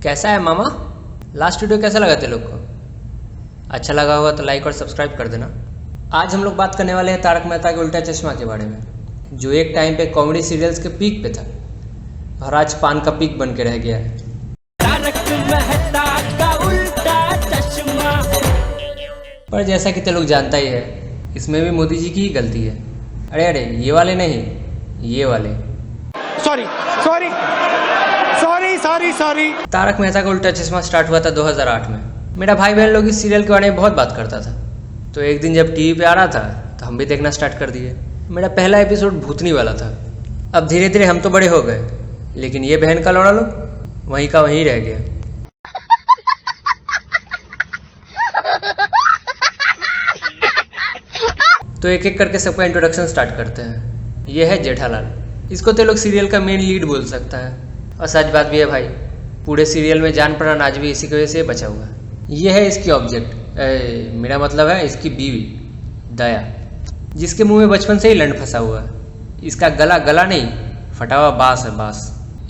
कैसा है मामा? Last video कैसा लगा तेरे लोग को? अच्छा लगा होगा तो लाइक और सब्सक्राइब कर देना। आज हम लोग बात करने वाले हैं तारक मेहता के उल्टा चश्मा के बारे में, जो एक टाइम पे कॉमेडी सीरियल्स के पीक पे था और आज पान का पीक बन के रह गया है। तारक मेहता का उल्टा चश्मा। पर जैसा कि ते लोग जानता ही है, इसमें भी मोदी जी की ही गलती है। अरे ये वाले नहीं, ये वाले। सॉरी। तारक मेहता का उल्टा चश्मा स्टार्ट हुआ था 2008 में। मेरा भाई बहन लोग इस सीरियल के बारे में बहुत बात करता था, तो एक दिन जब टीवी पे आ रहा था तो हम भी देखना स्टार्ट कर दिए। मेरा पहला एपिसोड भूतनी वाला था। अब धीरे धीरे हम तो बड़े हो गए, लेकिन ये बहन का लौड़ा लोग वहीं का वहीं रह गया। तो एक एक करके सबका इंट्रोडक्शन स्टार्ट करते हैं। ये है जेठालाल। इसको तो लोग सीरियल का मेन लीड बोल सकता है, और सच बात भी है भाई, पूरे सीरियल में जान प्राण आज भी इसी की वजह से बचा हुआ है। ये है इसकी ऑब्जेक्ट, मेरा मतलब है इसकी बीवी दया, जिसके मुंह में बचपन से ही लंड फंसा हुआ है। इसका गला नहीं, फटा हुआ बांस है, बांस।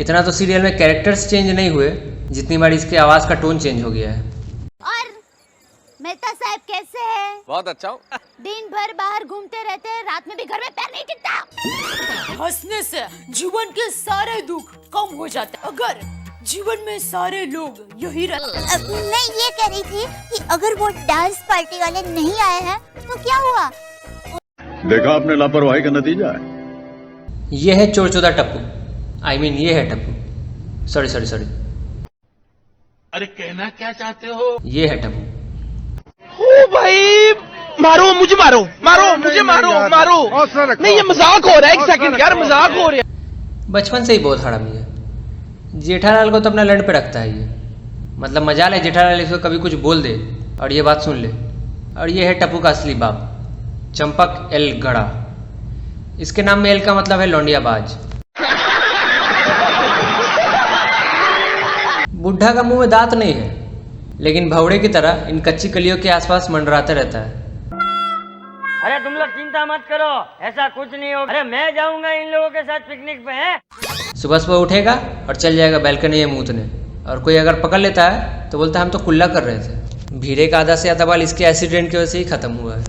इतना तो सीरियल में कैरेक्टर्स चेंज नहीं हुए जितनी बार इसकी आवाज़ का टोन चेंज हो गया है। और मेहता साहब कैसे हैं? बहुत अच्छा हूँ। दिन भर बाहर घूमते रहते हैं, रात में भी घर में पैर नहीं टिकता। हंसने से जीवन के सारे दुख कम हो जाते हैं। अगर जीवन में सारे लोग यही मैं ये कह रही थी कि अगर वो डांस पार्टी वाले नहीं आए हैं तो क्या हुआ? देखा आपने लापरवाही का नतीजा है। ये है चोर चौदा टप्पू, ये है टप्पू। सॉरी। अरे कहना क्या चाहते हो? ये है टप्पू। ओ भाई, मारो मुझे मारो। नहीं, ये मजाक हो रहा है। एक सेकंड यार, मजाक हो रहा है। बचपन से ही बहुत हरामी है। जेठालाल को तो अपना लंड पे रखता है ये, मतलब मजा ले जेठालाल इसको कभी कुछ बोल दे और ये बात सुन ले। और ये है टप्पू का असली बाप, चंपक एल गड़ा। इसके नाम में एल का मतलब है लौंडियाबाज। बुढ़ा का मुंह में दांत नहीं है, लेकिन भवड़े की तरह इन कच्ची कलियों के आसपास मंडराते रहता है। अरे तुम लोग चिंता मत करो, ऐसा कुछ नहीं होगा। अरे मैं जाऊंगा इन लोगों के साथ पिकनिक पे है। सुबह उठेगा और चल जाएगा बैल्कनी में मूतने, और कोई अगर पकड़ लेता है तो बोलता है हम तो कुल्ला कर रहे थे। भीड़े का आधा से ज्यादा बाल इसके एसिड की वजह से ही खत्म हुआ है।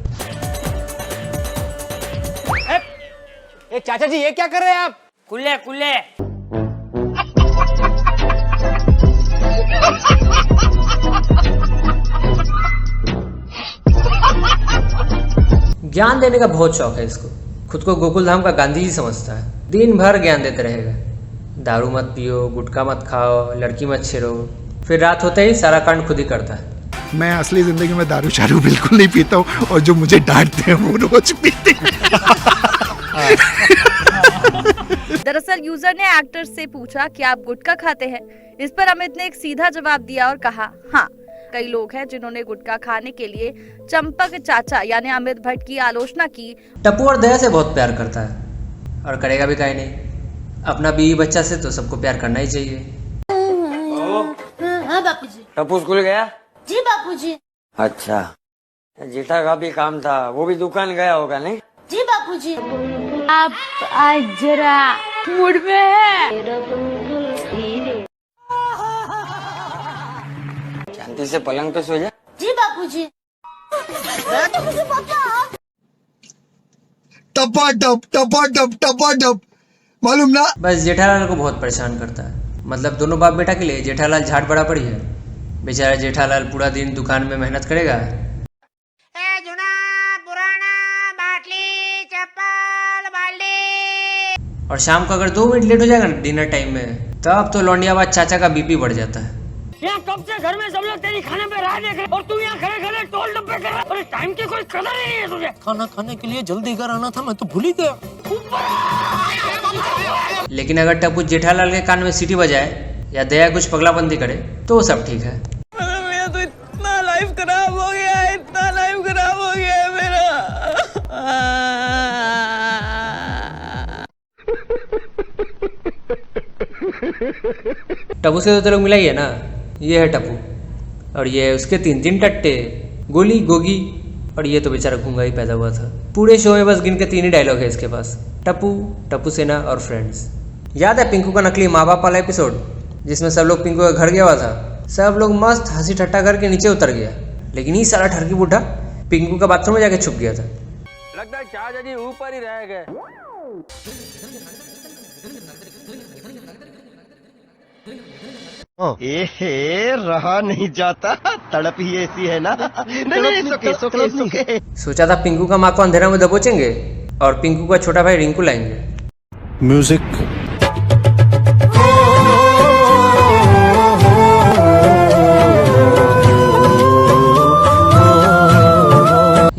चाचा जी ये क्या कर रहे हैं आप? कुल्ले। ज्ञान देने का बहुत शौक है इसको। खुद को गोकुल धाम का गांधी जी समझता है। दिन भर ज्ञान देते रहेगा। दारू मत पियो, गुटखा मत खाओ, लड़की मत छेड़ो, फिर रात होते ही सारा कांड खुद ही करता है। मैं असली जिंदगी में दारू शारू बिल्कुल नहीं पीता हूँ, और जो मुझे डांटते हैं वो रोज पीते हैं। दरअसल यूजर ने एक्टर से पूछा कि आप गुटखा खाते हैं। इस पर अमित ने एक सीधा जवाब दिया और कहा, हाँ, कई लोग हैं जिन्होंने गुटखा खाने के लिए चंपक चाचा यानी अमित भट्ट की आलोचना की। टप्पू और दया से बहुत प्यार करता है, और करेगा भी काहे नहीं। अपना बीवी बच्चा से तो सबको प्यार करना ही चाहिए। हाँ बापूजी। टप्पू स्कूल गया? जी बापूजी। अच्छा, जेठा का भी काम था, वो भी दुकान गया होगा नहीं? जी बापूजी। आप आज जरा मूड में है। शांति से पलंग पे सो जा। जी बापूजी। टपा मालूम ना। बस जेठालाल को बहुत परेशान करता है। मतलब दोनों बाप बेटा के लिए जेठालाल झाट बड़ा पड़ी है। बेचारा जेठालाल पूरा दिन दुकान में मेहनत करेगा, और शाम को अगर 2 मिनट लेट हो जाएगा ना डिनर टाइम में, तब तो लौंडियाबाज चाचा का बीपी बढ़ जाता है। यहाँ कब से घर में सब लोग तेरी खाने पे राह देख रहे, और तू यहाँ खड़े टोल डब्बे कर रहा है। और टाइम की कोई कदर नहीं है तुझे। खाना खाने के लिए जल्दी घर आना था, मैं तो भूल ही गया। लेकिन अगर टप्पू जेठालाल के कान में सीटी बजाए या दया कुछ पगलाबंदी करे तो सब ठीक है। मेरा तो इतना लाइफ खराब हो गया है मेरा। टप्पू से तो लोग मिला ही है ना। ये है टप्पू, और ये है उसके 3 टट्टे, गोली, गोगी, और ये तो बेचारा गूंगा ही पैदा हुआ था। पूरे शो में बस गिन के 3 ही डायलॉग है इसके पास, टप्पू, टप्पू सेना और फ्रेंड्स। याद है पिंकू का नकली माँ बाप वाला एपिसोड, जिसमें सब लोग पिंकू का घर गया हुआ था। सब लोग मस्त हंसी ठट्टा करके नीचे उतर गया, लेकिन ये सारा ठरकी बूढ़ा पिंकू का बाथरूम में जाके छुप गया था। लगता है चाचा जी ऊपर ही रह गए। ए रहा नहीं जाता, तड़प ही ऐसी है ना। नहीं, सुके। सोचा था पिंकू का माँ को अंधेरा में दबोचेंगे और पिंकू का छोटा भाई रिंकू लाएंगे। म्यूजिक।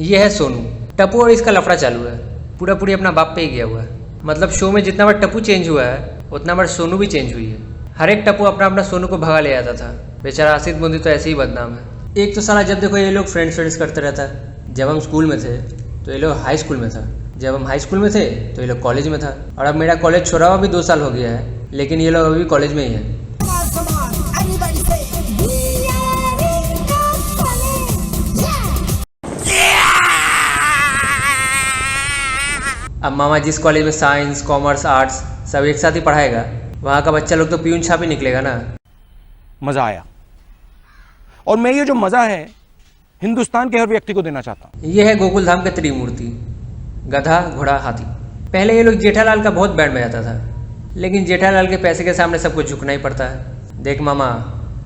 ये है सोनू। टप्पू और इसका लफड़ा चालू है, पूरा पूरी अपना बाप पे ही गया हुआ है। मतलब शो में जितना बार टप्पू चेंज हुआ है उतना बार सोनू भी चेंज हुई है। हर एक टप्पू अपना अपना सोनू को भगा ले आता था। बेचारा आसित बूंदी तो ऐसे ही बदनाम है। एक तो साला जब देखो ये लोग फ्रेंड्स करते रहता है। जब हम स्कूल में थे तो ये लोग हाई स्कूल में था, जब हम हाई स्कूल में थे तो ये लोग कॉलेज में था, और अब मेरा कॉलेज छोड़ा हुआ भी 2 साल हो गया है, लेकिन ये लोग अभी कॉलेज में ही है। अब मामा जिस कॉलेज में साइंस, कॉमर्स, आर्ट्स सब एक साथ ही पढ़ाएगा, वहाँ का बच्चा लोग तो प्यून छाप ही निकलेगा ना। मजा आया, और मैं ये जो मजा है हिंदुस्तान के हर व्यक्ति को देना चाहता हूँ। ये है गोकुल धाम के त्रिमूर्ति, गधा, घोड़ा, हाथी। पहले ये लोग जेठालाल का बहुत बैंड बजाता था, लेकिन जेठालाल के पैसे के सामने सबको झुकना ही पड़ता है। देख मामा,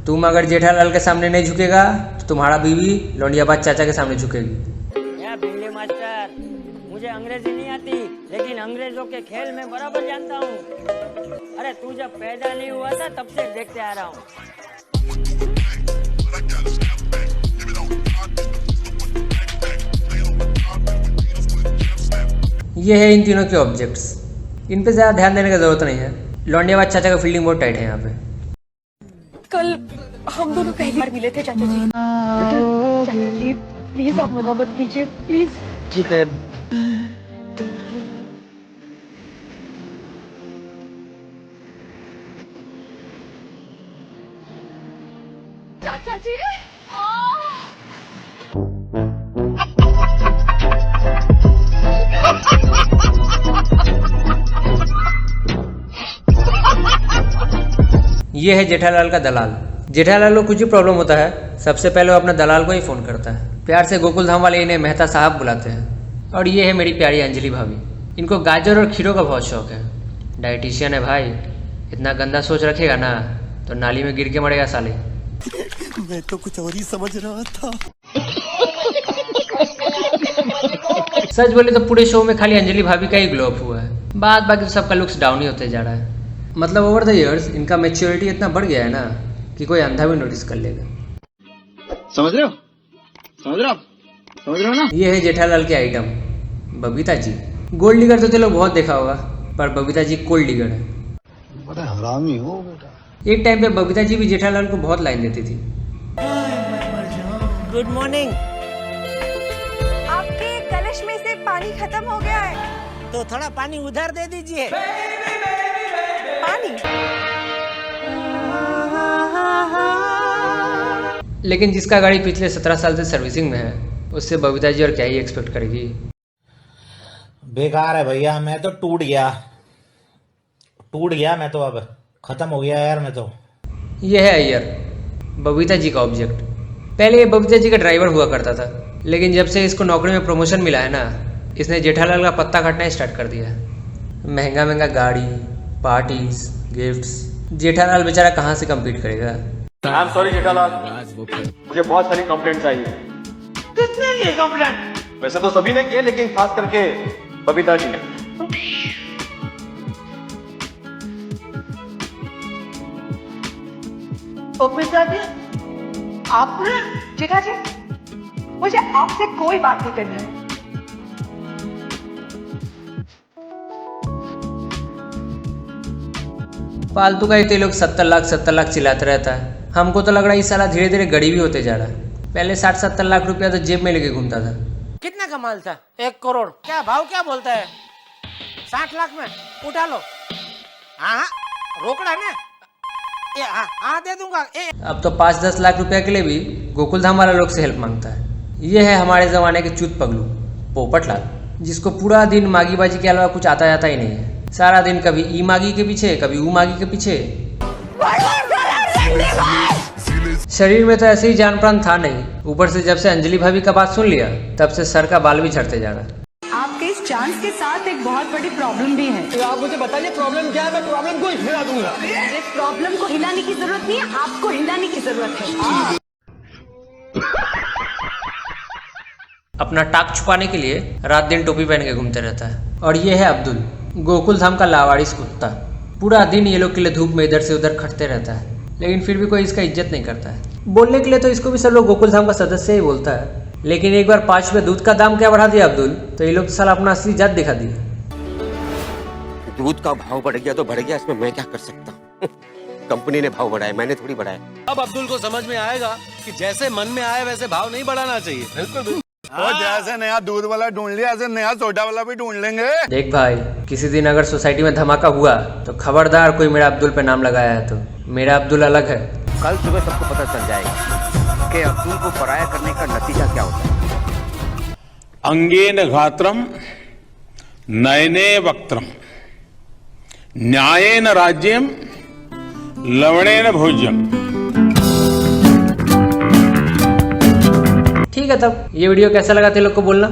तुम अगर जेठालाल के सामने नहीं झुकेगा तो तुम्हारा बीवी लौंडियाबाद चाचा के सामने झुकेगी। या भिंडी मास्टर, मुझे अंग्रेजी नहीं आती, लेकिन अंग्रेजों के खेल में बराबर जानता हूँ। अरे तू जब पैदा नहीं हुआ था तब से देखते आ रहा हूँ। ये है इन तीनों के ऑब्जेक्ट्स। इन पे ज़्यादा ध्यान देने की ज़रूरत नहीं है। लौंडियाबाद चाचा का फील्डिंग बहुत टाइट है यहाँ पे। कल हम दोनों पहली बार मिले थे चाचा जी। चाचा जी प्लीज आप मना मत कीजिए, प्लीज। जी चाचा जी ये है जेठालाल का दलाल। जेठालाल को कुछ भी प्रॉब्लम होता है सबसे पहले वो अपना दलाल को ही फ़ोन करता है। प्यार से गोकुल धाम वाले इन्हें मेहता साहब बुलाते हैं। और ये है मेरी प्यारी अंजलि भाभी। इनको गाजर और खीरों का बहुत शौक है। डाइटिशियन है भाई, इतना गंदा सोच रखेगा ना तो नाली में गिर के मरेगा साले। मैं तो कुछ और ही समझ रहा था। सच बोले तो पूरे शो में खाली अंजलि भाभी का ही ग्लो अप हुआ है, बाद बाकी तो सबका लुक्स डाउन ही होते जा रहा है। मतलब ओवर द इयर्स इनका मैच्योरिटी इतना बढ़ गया है ना कि कोई अंधा भी नोटिस कर लेगा। समझ रहे हो? समझ रहे हो? समझ रहे हो ना? ये है जेठालाल के item, Babita ji. Gold digger तो लोग बहुत देखा होगा, पर बबीता जी कोल्ड डिगर है। बड़ा हरामी हो बेटा। एक टाइम पे बबीता जी भी जेठालाल को बहुत लाइन देती थी। Good morning. आपके कलश में से पानी खत्म हो गया है, तो थोड़ा पानी उधर दे दीजिए। पानी। लेकिन जिसका गाड़ी पिछले 17 साल से सर्विसिंग में है उससे बबीता जी और क्या ही एक्सपेक्ट करेगी। बेकार है भैया, मैं तो टूट गया मैं तो, अब खत्म हो गया यार मैं तो। ये है अय्यर, बबीता जी का ऑब्जेक्ट। पहले ये बबीता जी का ड्राइवर हुआ करता था, लेकिन जब से इसको नौकरी में प्रमोशन मिला है ना, इसने जेठालाल का पत्ता काटना स्टार्ट कर दिया है। महंगा महंगा गाड़ी, पार्टीज, गिफ्ट्स। जेठालाल बेचारा कहाँ से कम्पीट करेगा। आई एम सॉरी जेठालाल, मुझे बहुत सारी कंप्लेंट्स आई है। किसने किए कंप्लेंट? वैसे तो सभी ने किए, लेकिन खास करके बबीता जी ने। बबीता जी, आपने? जेठा जी, मुझे आपसे कोई बात नहीं करनी है। फालतू का ही तो लोग 70 लाख चिल्लाते रहता है। हमको तो लग रहा है इस साला धीरे धीरे गरीब ही होते जा रहा है। पहले 60-70 लाख रुपया तो जेब में लेके घूमता था। कितना कमाल था? 1 करोड़। क्या भाव क्या बोलता है? 60 लाख में उठा लो। हाँ रोकड़ा ना, हाँ दे दूंगा। अब तो 5-10 लाख रुपया के लिए भी गोकुल धाम वाला लोग से हेल्प मांगता है। ये है हमारे जमाने के चूत पगलू पोपटलाल, जिसको पूरा दिन मागीबाजी के अलावा कुछ आता जाता ही नहीं है। सारा दिन कभी ई मागी के पीछे, कभी ऊ मागी के पीछे। शरीर में तो ऐसे ही जान प्राण था नहीं, ऊपर से जब से अंजलि भाभी का बात सुन लिया तब से सर का बाल भी झड़ते जा रहा। आपके इस चांस के साथ एक बहुत बड़ी प्रॉब्लम भी है। तो आप मुझे बताइए प्रॉब्लम क्या है, मैं प्रॉब्लम को हिला दूंगा। इस प्रॉब्लम को हिलाने की जरूरत नहीं है, आपको हिलाने की जरूरत है। अपना टाक छुपाने के लिए रात दिन टोपी पहन के घूमते रहता है। और ये है अब्दुल, गोकुल धाम का लावारिस कुत्ता। पूरा दिन ये लोग के लिए धूप में इधर से उधर खटते रहता है, लेकिन फिर भी कोई इसका इज्जत नहीं करता है। बोलने के लिए तो इसको भी सब लोग गोकुल धाम का सदस्य ही बोलता है, लेकिन एक बार 5 रुपये दूध का दाम क्या बढ़ा दिया अब्दुल, तो ये लोग साला अपना असली जात दिखा दिया। दूध का भाव बढ़ गया तो बढ़ गया, इसमें मैं क्या कर सकता हूँ। कंपनी ने भाव बढ़ाया, मैंने थोड़ी बढ़ाया। अब अब्दुल को समझ में आएगा कि जैसे मन में आए वैसे भाव नहीं बढ़ाना चाहिए। बिल्कुल। और जैसे नया दूध वाला ढूंढ लिया, ऐसे नया सोडा वाला भी ढूंढ लेंगे। देख भाई, किसी दिन अगर सोसाइटी में धमाका हुआ तो खबरदार कोई मेरा अब्दुल पे नाम लगाया है तो। मेरा अब्दुल अलग है। कल सुबह सबको पता चल जाएगा कि अब्दुल को पराया करने का नतीजा क्या होता है। अंगेन घात्रम नयने वक्त्रम न्यायेन राज्यम लवणेन भोज्यम। ठीक है, तब ये वीडियो कैसा लगा थे लोग को बोलना।